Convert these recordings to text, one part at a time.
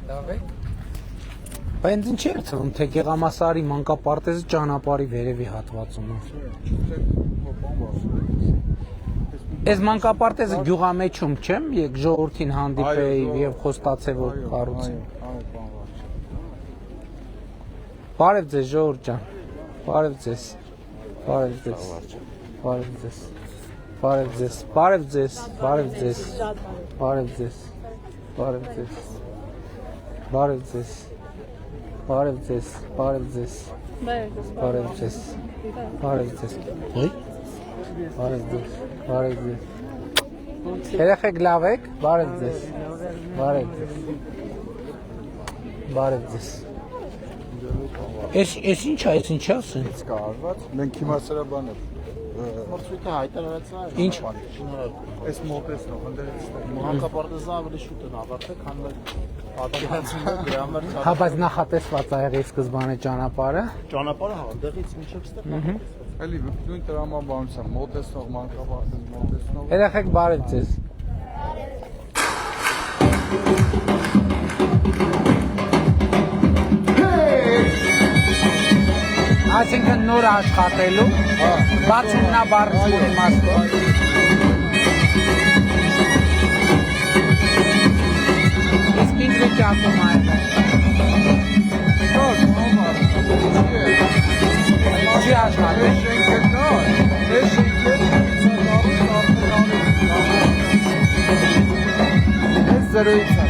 Բայց ինչ էր թվում, թե Գեղամասարի մանկապարտեզը ճանապարհի վերևի հատվածում է։ Այս մանկապարտեզը գյուղամեջում չեմ, եկ ժողովրդին հանդիպեի եւ խոստացեի որ կառուցեն։ Բարև ձեզ ժողովուրդ ջան։ Բարև ձեզ։ Բարև ձեզ։ Բարև ձեզ։ Բարև ձեզ։ Բարև ձեզ։ Բարև ձեզ։ Բարև ձեզ։ Բարև ձեզ։ Բարև ձեզ։ Բարև ձեզ, բարև ձեզ, բարև ձեզ, բարև ձեզ, ոյ, բարև ձեզ, բարև ձեզ, երեխեք լավ եք, բարև ձեզ, բարև ձեզ, բարև ձեզ, ես ինչ ասեն, մենք հիմա սրա բանը Մրցույթը հայտարարեցա Ինչ? այս մոտեցնող ընդերից Մանկապարտեզը ավելի շուտ են ավարտել, քան պատկերացումները դրա համար հա բայց նախատեսված է եղել սկզբանե ճանապարհը, ճանապարհը հանդերից մինչև ստեղ էլի նույն տրամաբանության մոտեցնող մանկապարտեզ մոտեցնող երեխեք բարև ձեզ, այսինքն նոր աշխատելու, բացումնաբարձի իմաստով։ Իսկ ինչ վիճակում է։ Չի աշխատել։ Այս զրույց է։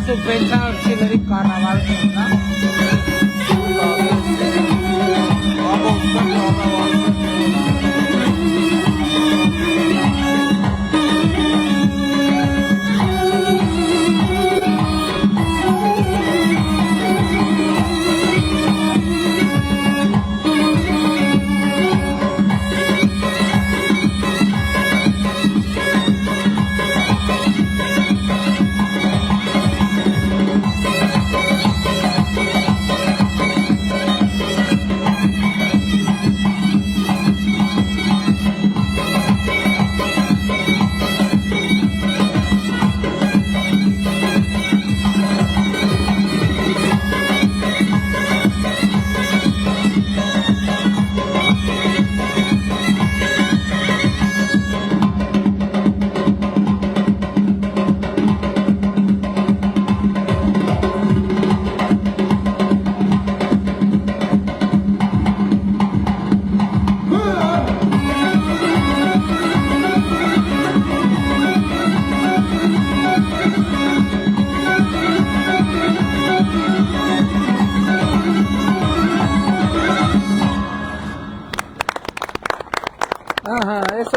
Subvenția arșilerii carnaval, da?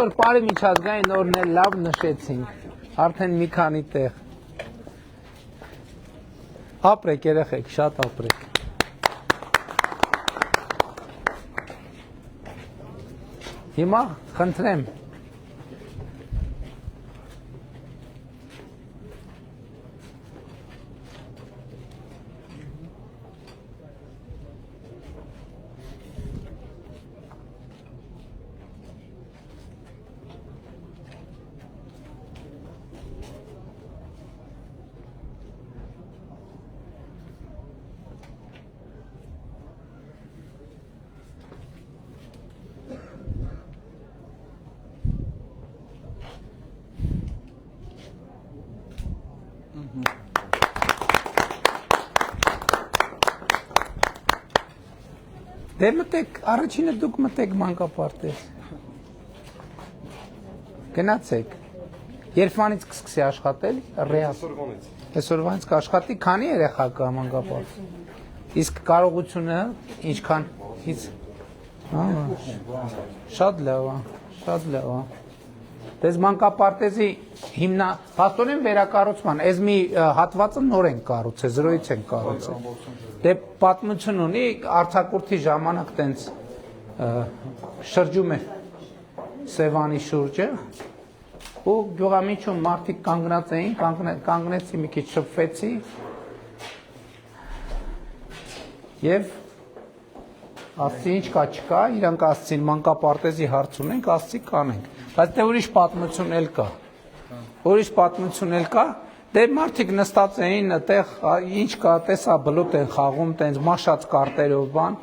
Այսօր բարի միջազգային օրն էլ լավ նշեցինք։ Արդեն մի քանի տեղ։ Ապրեք երեխեք, շատ ապրեք։ Հիմա խնդրեմ Դե մտեք, առաջինը դուք մտեք մանկապարտեզ։ Գնացեք։ Երբանից կսկսի աշխատել, ռեալ։ Այսօրվանից կաշխատի, քանի երեխա կա մանկապարտեզ։ Իսկ կարողությունը ինչքան շատ լավ է, շատ լավ է։ Դες մանկապարտեզի փաստորեն վերակառուցման, այս մի հատվածը նոր են կառուցել, զրոյից են կառուցել։ Դե պատմություն ունի, արձակուրդի ժամանակ տենց շրջում է Սևանի շուրջը ու գյուղամիջում մարդիկ կանգնած էին, կանգնեցի մի քիչ շփվեցի եւ ասացի ինչ կա չկա, իրանք ասացին մանկապարտեզի հարց ունենք, ասացի կանենք, բայց դե ուրիշ պատմություն էլ կա, դե մարդիկ նստած էին այդտեղ, ինչ կա, տեսա բլոտ են խաղում, տենց մաշած կարտերով բան,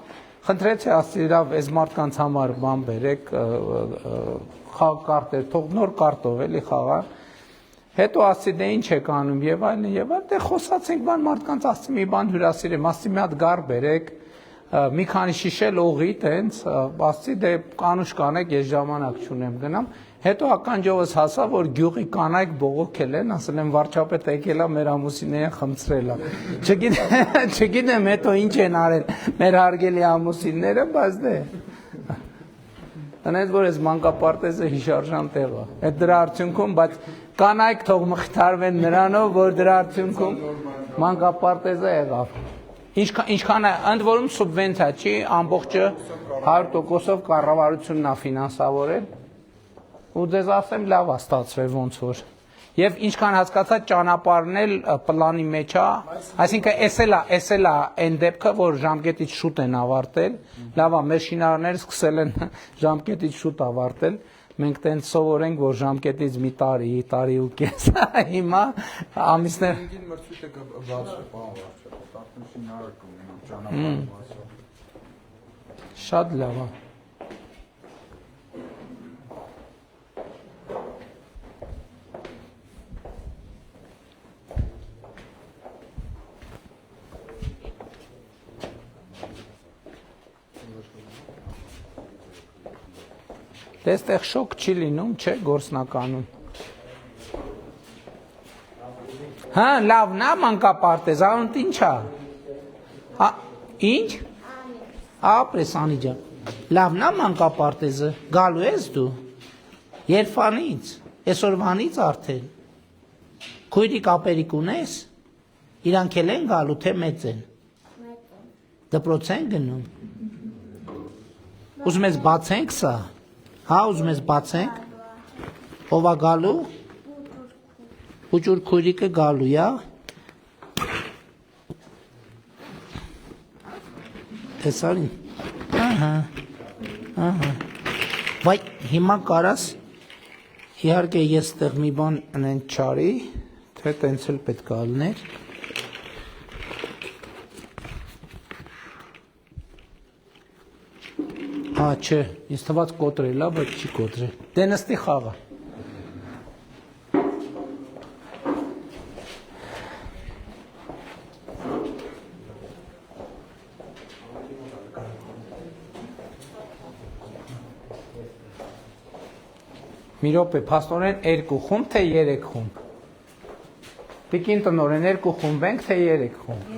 խնդրեցի ասացի իրավ այս մարդկանց համար բան բերեք, կարտեր, թող նոր կարտով էլի խաղան, հետո ասացի դե ինչ եք անում եւ այլն, դե խոսացինք բան մարդկանց ասացի մի բան հյուրասիրեմ, ասացի մի հատ գար բերեք, մի քանի շիշել օղի տենց, ասացի դե կանուշ կանեք, ես ժամանակ չունեմ գնամ, հետո ականջովս հասա, որ գյուղի կանայք բողոքել են, ասել են վարչապետ եկել է մեր ամուսիններին խմցրել է, չգիտեմ հետո ինչ են արել մեր հարգելի ամուսինները, բայց դե տնես որ այս մանկապարտեզը հիշարժան տեղ է, այդ դրա արդյունքում, բայց կանայք թող մխիթարվեն նրանով, որ դրա արդյունքում մանկապարտեզը եղավ։ Ինչքան է, ընդ որում սուբվենցիա չի, ամբողջը 100%-ով կառավարությունն է ֆինանսավորել, ու ձեզ ասեմ լավ է ստացվել ոնց որ։ Եվ ինչքան հասկացա ճանապարհն էլ պլանի մեջ է, այսինքն էս էլ է այն դեպքը, որ ժամկետից շուտ են ավարտել, լավ է, մեր շինարարները սկսել են ժամկետից շուտ ավարտել, մենք տենց սովորենք, որ ժամկետից մի տարի ու կես, հիմա ամիսներ շատ լավ է։ Դեստեղ շոկ չի լինում, չէ, գործնականում։ Հա, լավն է մանկապարտեզ, անունդ ինչ է։ Ինչ։ Ապրես Անի ջան։ Լավն է մանկապարտեզը, գալու ես դու։ Երբանից, այսօրվանից արդեն։ Քույրիկ ապերիկ ունես։ Իրանք էլ են գալու, թե մեծ են։ Դպրոց են գնում։ Ուզում ես բացենք սա։ Հա, ուզում ես բացենք։ Ով է գալու։ Ուջուր քույրիկը գալու է։ Տեսարին։ Ահա։ Վայ, հիմա կարաս իհարկե ես այդտեղ մի բան անեն չարի, թե տենց էլ պետք է ալներ։ Հա, չէ, ես թված կոտրել է, բայց չի կոտրել։ Դե նստի խաղը։ Մի րոպե, փաստորեն 2 խումբ, թե 3 խումբ։ Տիկին տնօրեն 2 խումբ ենք, թե 3 խումբ։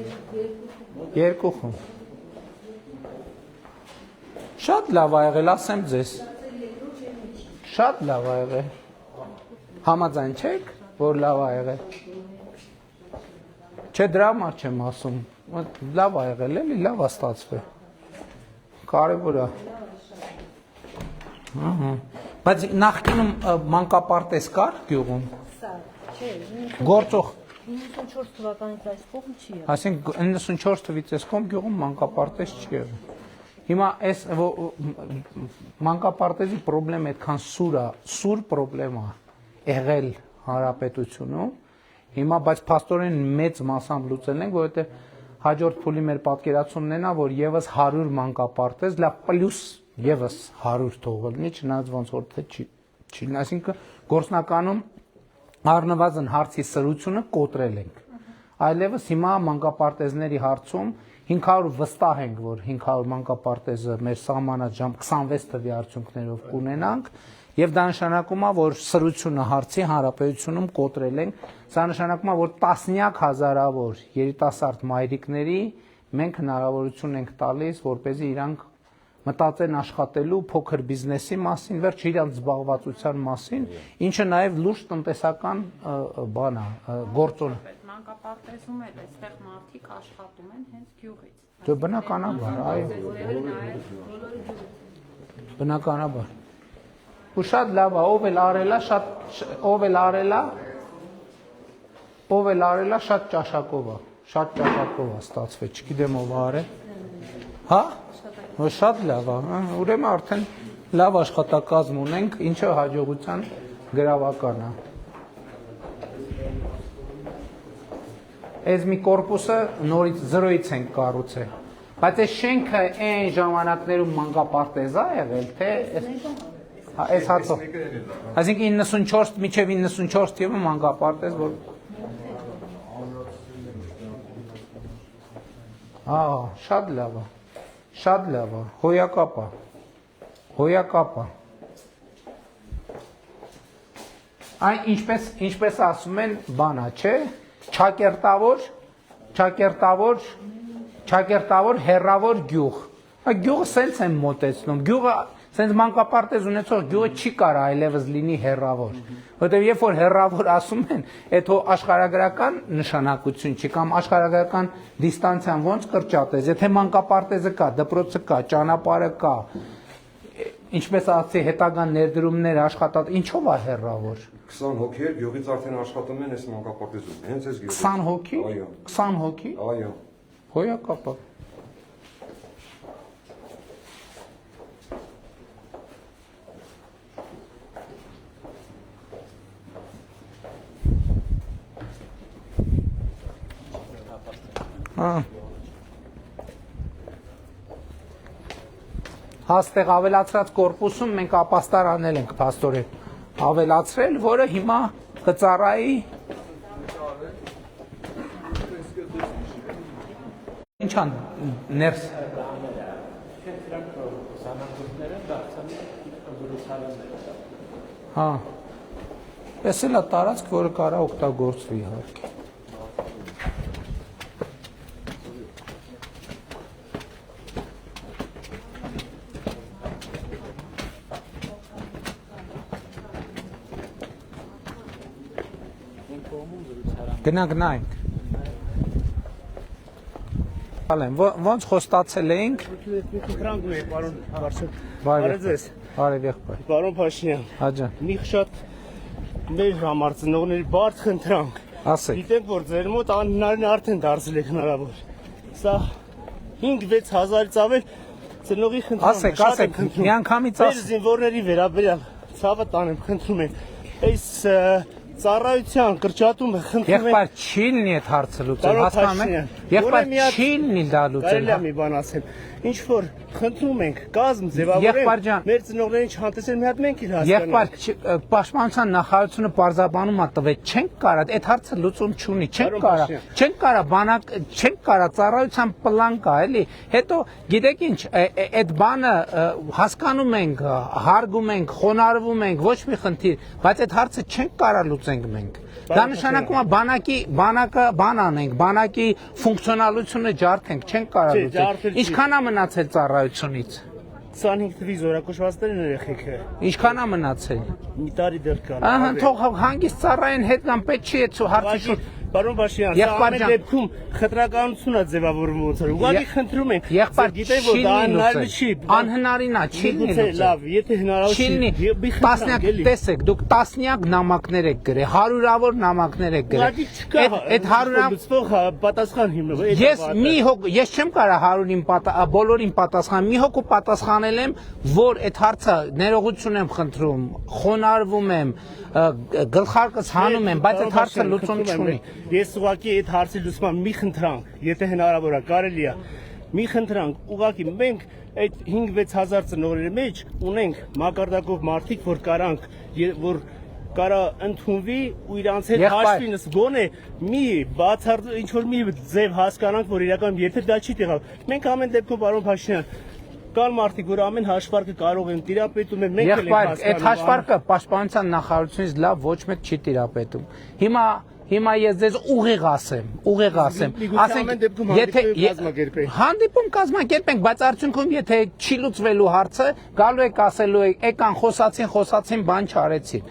2 խումբ։ Շատ լավ ա եղել, ասեմ ձեզ։ Շատ լավ ա եղել։ Համաձայն չեք, որ լավ ա եղել։ Չէ, դրա համար չեմ ասում։ Լավ ա եղել, էլի լավ ա ստացվել։ Կարևոր է։ Ահա։ Բայց նախկինում մանկապարտեզ կար գյուղում։ Սա, չէ, Գործող 94 թվականից այս կողմ չի եղել։ Այսինքն 94 թվականից այս կողմ գյուղում մանկապարտեզ չի եղել։ Հիմա այս մանկապարտեզի խնդրեմ այդքան սուր խնդրեմ է եղել հանրապետությունում։ Հիմա բայց փաստորեն մեծ մասամբ լուծել են, որովհետև հաջորդ փուլի մեր պատկերացումն են, որ եւս 100 մանկապարտեզ, լավ պլյուս եւս 100 թողնի, չնայած ոնց որ թե չի։ Այսինքն գործնականում առնվազն հարցի սրությունը կոտրել ենք։ Այլևս հիմա մանկապարտեզների հարցում 500 վստահ ենք, որ 500 մանկապարտեզը մեր սահմանած ժամ 26 թվի արդյունքներով կունենանք, եւ դա նշանակում է, որ սրությունը հարցի հանրապետությունում կոտրել ենք, սա նշանակում է, որ տասնյակ հազարավոր երիտասարդ մայրիկների մենք հնարավորություն ենք տալիս, որպեսզի իրանք մտածեն աշխատելու փոքր բիզնեսի մասին, վերջ իրանց զբաղվածության մասին, ինչը նաև լուրջ տնտեսական բան է, գործոն։ Մանկապարտեզում էլ այստեղ մարդիկ աշխատում են հենց գյուղից։ Դե բնականաբար, այո։ Բնականաբար։ Ու շատ լավ է, ով էլ արելա շատ ճաշակով է ստացվել, չգիտեմ ով արել։ Հա? Շատ լավ է, ուրեմն արդեն լավ աշխատակազմ ունենք, ինչը հաջողության գրավական է։ Այս մի կորպուսը նորից զրոյից ենք կառուցել, բայց այս շենքը այն ժամանակներում մանկապարտեզ է եղել, թե այս հացով։ Այսինքն 94 մինչև 94 թվականն մանկապարտեզ, որ շատ լավ է։ Շատ լավ է, հոյակապ է։ Այն ինչպես ասում են, բանա, չէ, չակերտավոր հեռավոր գյուղ։ Գյուղը սենց են մոտեցնում, գյուղը սենց մանկապարտեզ ունեցող գյուղը չի կարա այլևս լինի հեռավոր, որտեղ երբ որ հեռավոր ասում են, այդ աշխարհագրական նշանակություն չի կամ աշխարհագրական դիստանցիան ոնց կրճատես, եթե մանկապարտեզը կա, դպրոցը կա, ճանապարհը կա, ինչպես ասացի, հետագան ներդրումներ աշխատած, ինչով է հեռավոր։ 20 հոգի գյուղից արդեն աշխատում են այս մանկապարտեզում, հենց այս գյուղում։ 20 հոգի։ Այո։ 20 հոգի։ Այո։ Հոյակապ է։ Հաստեղ ավելացրած կորպուսում մենք ապաստարանել ենք փաստորեն ավելացրել, որը հիմա կծառայի ինչան ներս հա ես էլ է տարածք, որը կարա օգտագործվի իհարկե։ Գնանք։ Ոնց խոստացել էինք։ Ֆրանկն է, պարոն Վարշավ։ Բարև եղբայր։ Պարոն Փաշինյան։ Հաջա։ Մի շատ մեր համար ծնողների բարդ խնդրանք։ Ասեք։ Գիտենք, որ ձեր մոտ անհնարին արդեն դարձել եք հնարավոր։ Սա 5-6 հազարից ավել ծնողի խնդրանք։ Ասեք, միանգամից Մեր զինվորների վերաբերյալ ցավը տանեմ, խնդրում ենք։ Այս ծառայության կրճատումը խնդրում ենք։ Եղբայր չի լինի այդ հարցը լուծել, հասկանում եք։ Եղբայր չի լինի դա լուծել։ Կարելի է մի բան ասեմ։ Ինչ որ խնդրում ենք, կազմ ձևավորենք, մեր ծնողներին չհանտեսել մի հատ մենք էլ հասկանանք։ Եղբայր, պաշտպանության նախարարությունը պարզաբանում է տվել, չենք կարա, այդ հարցը լուծում չունի, չենք կարա ծառայության պլան կա, էլի։ Հետո գիտեք ինչ, այդ բանը հասկանում ենք, հարգում ենք, խոնարհվում ենք, ոչ մի խնդիր, բայց այդ հարցը չենք կարա լուծենք մենք։ Դա նշանակում է բան անենք, բանակի ֆունկցիոնալությունը ջարդենք, չենք կարա լուծել։ Ինչքան է մնացել ծառայությունից։ 25 թվի զորակոչվածներ են երեխեքը։ Ինչքան է մնացել։ Մի տարի դեռ կան։ Ահա թող հանգիստ ծառայեն հետ կամ պետք չի այդ հարցի շուտ։ Պարոն Բաշյան, սա ամեն դեպքում խտրականություն է ձևավորվում ոնց որ։ Ուղղակի խնդրում ենք։ Եղբայր, գիտեն որ դա անհնարին չի։ Անհնարին է, չի լինի։ Լավ, եթե հնարավոր չի։ Տասնյակ տեսեք, դուք տասնյակ նամակներ եք գրել, հարյուրավոր նամակներ եք գրել։ Այդ հարյուրավոր պատասխան հիմնով։ Ես չեմ կարող հարյուրին բոլորին պատասխան, մի հոգու պատասխանել եմ, որ այդ հարցը ներողություն եմ խնդրում, խոնարհվում եմ, գլխարկս հանում եմ, բայց այդ հարցը լուծում չունի։ Ես ուղղակի այդ հարցի լուծման մի խնդրանք, եթե հնարավոր է, կարելի է, մի խնդրանք, ուղղակի մենք այդ 5-6 հազար ծնողների մեջ ունենք մակարդակով մարդիկ, որ կարանք, որ կարա ընդունվի ու իրանց հետ հաշվինս գոնե մի բացարձակ ինչ որ մի ձև հասկանանք, որ իրական եթե դա չի տեղավ։ Մենք ամեն դեպքում պարոն Փաշինյան կան մարդիկ, որ ամեն հաշվարկը կարող են տիրապետում են, մենք էլ ենք հասկանում։ Այդ հաշվարկը պաշտպանության նախարարությունից լավ ոչ մեկ չի տիրապետում։ Հիմա ես ձեզ ուղիղ ասեմ, եթե հանդիպում կազմակերպենք, բայց արդյունքում եթե չի լուծվելու հարցը, գալու եք ասելու եք, եկան խոսացին, բան չարեցին։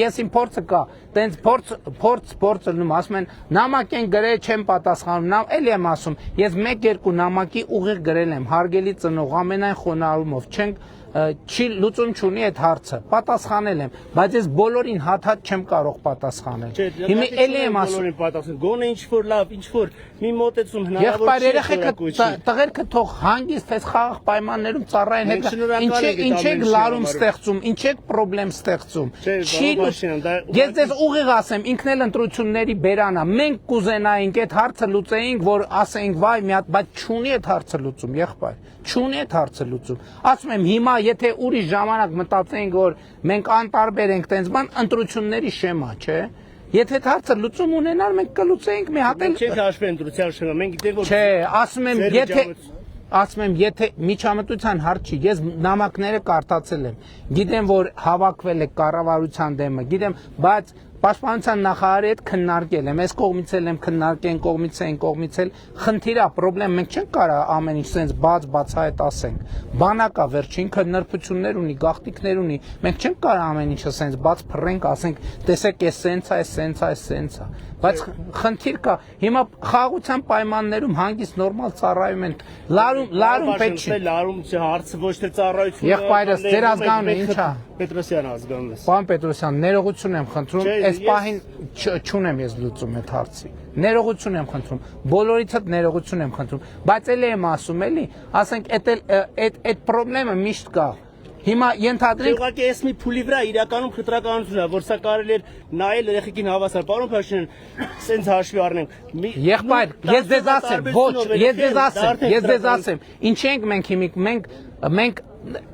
Ես իմ փորձը կա, տենց փորձ լնում, ասում են նամակ են գրել, չեմ պատասխանում, էլի եմ ասում, ես 1-2 նամակի ուղիղ գրել եմ, հարգելի ծնող, ամենայն խոնարհումով, չենք չի լուծում չունի այդ հարցը, պատասխանել եմ, բայց ես բոլորին հատ չեմ կարող պատասխանել։ Հիմա էլի եմ ասում, գոնե ինչ որ լավ, ինչ որ մի մոտեցում հնարավոր չի։ Եղբայր երեխեքը տղերքը թող հանգիստ այս խաղաղ պայմաններում ծառայեն հետ։ Ինչ եք լարում ստեղծում, ինչ եք պրոբլեմ ստեղծում։ Ես ձեզ ուղիղ ասեմ, ինքն էլ ընտրությունների բերանա։ Մենք կուզենայինք այդ հարցը լուծեինք, որ ասեինք վայ մի հատ, բայց չունի այդ հարցը լուծում, եղբայր։ Չունի այդ հարցը լուծում։ Ասում եմ հիմա եթե ուրիշ ժամանակ մտածենք որ մենք անտարբեր ենք տենց բան ընտրությունների շեմա, չէ։ Եթե այդ հարցը լուծում ունենար մենք կլուծեինք մի հատ էլ։ Չենք հաշվի ընտրության շեմա, մենք գիտենք որ չէ, ասում եմ եթե միջամտության հարց չի, ես նամակները կարդացել եմ, գիտեմ որ հավաքվել է կառավարության դեմը, գիտեմ, բայց Պաշտպանության նախարարի հետ քննարկել եմ, այս կողմից եմ քննարկեն, կողմից էլ խնդիրա, պրոբլեմ, մենք չենք կարող ամեն ինչ sense բացահայտ ասենք։ Բանակա վերջին քննարկություններ ունի, գաղտնիքներ ունի, մենք չենք կարող ամեն ինչը sense բաց փռենք, ասենք, տեսեք, էս sense է, բայց խնդիր կա։ Հիմա խաղաղության պայմաններում հանգիստ նորմալ ծառայում են, լարում պետք չի։ Լարում հարցը ոչ թե ծառայություն։ Եղբայրս, ձեր ազգանունը ի՞նչ է։ Պետրոսյան ազգանունը։ Պարոն Պետրոսյան, ներողություն եմ խնդրում, այս պահին չունեմ ես լուծում այդ հարցի։ Ներողություն եմ խնդրում, բոլորիցս ներողություն եմ խնդրում, բայց էլի եմ ասում, էլի, ասենք այդ խնդրեմը միշտ կա։ Հիմա ենթադրենք ուղղակի էս մի փուլի վրա իրականում խտրականություն է, որ սա կարելի է նայել երեխեքին հավասար։ Պարոն Փաշինյան, սենց հաշվի առնենք։ Եղբայր, ես ձեզ ասեմ, ոչ, ես ձեզ ասեմ, ինչ ենք մենք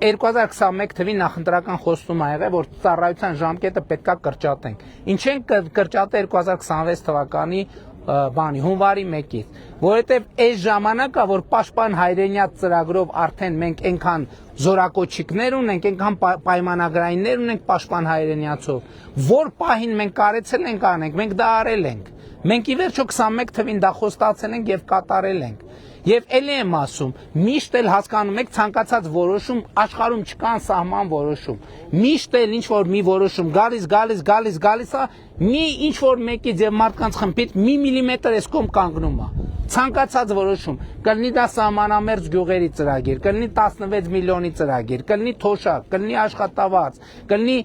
2021 թվի նախընտրական խոստում ա եղել, որ ծառայության ժամկետը պետքա կրճատենք։ Ինչ ենք կրճատել 2026 թվականի հունվարի 1-ից, որովհետև այս ժամանակա, որ պաշտպան հայրենիաց ծրագրով արդեն մենք այնքան զորակոչիկներ ունենք, այնքան պայմանագրայիններ ունենք պաշտպան հայրենիացով, որ պահին մենք կարեցել ենք անենք, մենք դա արել ենք։ Մենք ի վերջո 21 թվին դա խոստացել ենք եւ կատարել ենք։ Եվ էլի եմ ասում, միշտ էլ հասկանում եք ցանկացած որոշում աշխարհում չկան սահման որոշում։ Միշտ էլ ինչ որ մի որոշում գալիս է, մի ինչ որ մեկից եւ մարդկանց խմբից մի միլիմետր էս կողմ կանգնում է։ Ցանկացած որոշում, կլինի դա սահմանամերձ գյուղերի ծրագիր, կլինի 16 միլիոնի ծրագիր, կլինի թոշակ, կլինի աշխատավարձ, կլինի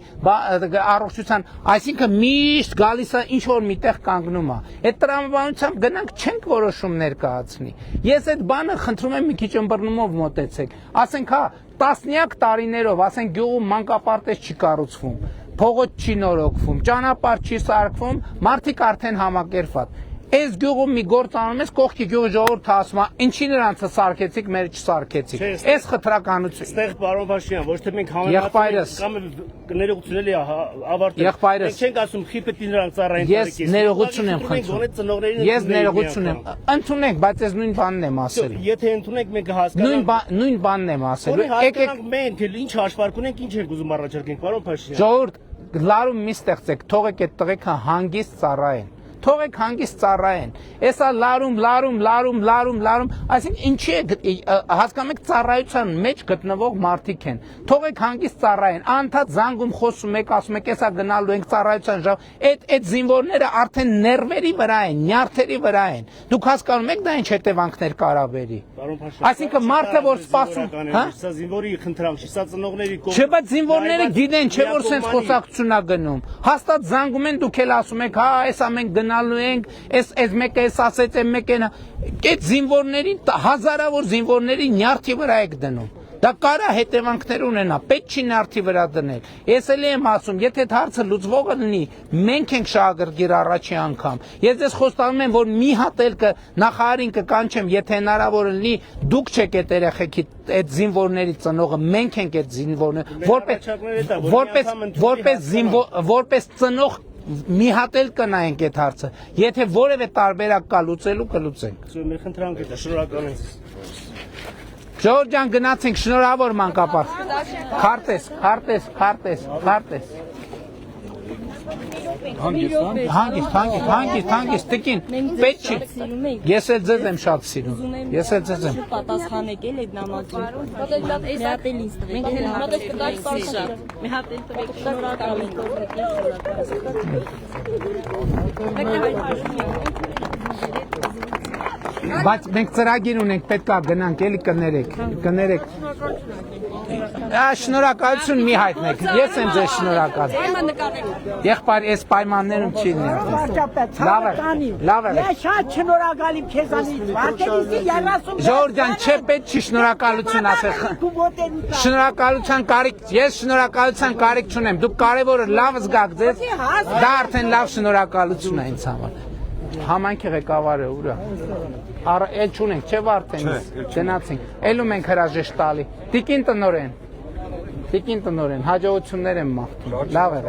առողջության, այսինքն միշտ գալիս է ինչ որ միտեղ կանգնում է։ Այդ տրամաբանությամբ գնանք չենք որոշում ներկայացնի։ Ես այդ բանը խնդրում եմ մի քիչ ըմբռնումով մոտեցեք։ Ասենք հա, տասնյակ տարիներով, ասենք գյուղում մանկապարտեզ չի կառուցվում, փողոց չի նորոգվում, ճանապարհ չի սարքվում, մարդիկ արդեն համակերպված։ Այս գյուղում մի գործ անում ես, կողքի գյուղի ժողովուրդը ասում է, ինչի նրանցը սարքեցիք, մեր չսարքեցիք։ Այս խտրականություն։ Այստեղ պարոն Փաշինյան, ոչ թե մենք համեմատում ներողություն էլի ավարտել։ Մենք չենք ասում խիպետի նրանք ծառայեն։ Ես ներողություն եմ խնդրում։ Ես ներողություն եմ։ Ընդունենք, բայց ես նույն բանն եմ ասել։ Եթե ընդունենք, մենք կհասկանանք։ Նույն բանն եմ ասել։ Եկեք մենք ինչ հաշվարկ ունենք, ինչ ենք ուզում առաջարկենք, պարոն Փաշինյան։ Ժողովուրդ լարում մի ստեղծեք, թողեք այդ տղեկը հանգիստ ծառայեն։ թողեք հանգիստ ծառայեն։ Էսա լարում, այսինքն ինչի է հասկանում եք ծառայության մեջ գտնվող մարդիկ են։ Թողեք հանգիստ ծառայեն, անդադ զանգում խոսում եք, ասում եք, էսա գնալու ենք ծառայության ժամ, այդ զինվորները արդեն ներվերի վրա են, նյարդերի վրա են։ Դուք հասկանում եք դա ինչ հետևանքներ կարա բերի։ Այսինքն մարդը որ սպասում, հա? Սա զինվորի խնդրանք չի, սա ծնողների կողմից։ Չէ, բայց զինվորները գիտեն, չէ որ sense խոսակցություն է գնում։ Հաստատ զանգում են, դուք էլ ասում եք, հա, էսա մենք գնալու ենք, էս մեկը էս ասեց, այն մեկը այդ զինվորների հազարավոր զինվորների նյարդի վրա եք դնում։ Դա կարա հետևանքներ ունենա, պետք չի նյարդի վրա դնել։ Ես էլ եմ ասում, եթե այդ հարցը լուծվողը լինի, մենք ենք շահագրգիռ առաջի անգամ։ Ես ձեզ խոստանում եմ, որ մի հատ էլ նախարարին կկանչեմ, եթե հնարավոր լինի, դուք չեք այդ երեխեքի այդ զինվորների ծնողը, մենք ենք այդ զինվորները, որպես ծնող մի հատ էլ կնայենք այդ հարցը։ Եթե որևէ տարբերակ կա լուծելու, կլուծենք։ Մեր խնդրանքը դա շնորհակալ ենք։ Ժողովուրդ ջան, գնացինք, շնորհավոր մանկապարտ։ Քարտես։ Հանգիստ, տիկին, պետք չի։ Ես էլ ձեզ եմ շատ սիրում։ Պատասխանեք էլ այդ նամակին։ Մի հատ էլ ինձ տվեք։ Մի հատ էլ տվեք, շնորհակալ ենք։ Բայց մենք ծրագիր ունենք, պետք է գնանք, էլի կներեք։ Շնորհակալություն մի հայտնեք, ես եմ ձեզ շնորհակալ։ Եղբայր, այս պայմաններում չի լինի։ Լավ է։ Ես շատ շնորհակալ եմ քեզանից։ Ժողովուրդ ջան, չէ պետք չի շնորհակալություն ասել։ Ես շնորհակալության կարիք չունեմ։ Դուք կարևորը լավ զգաք ձեզ։ Դա արդեն լավ շնորհակալություն է ինձ համար։ Համայնքի ղեկավարը ուր է։ Էլ չունենք, չէ՞ Վարդեն։ Գնացինք։ Էլում ենք հրաժեշտ տալի։ Տիկին տնօրեն, հաջողություններ եմ մաղթում։ Լավ է։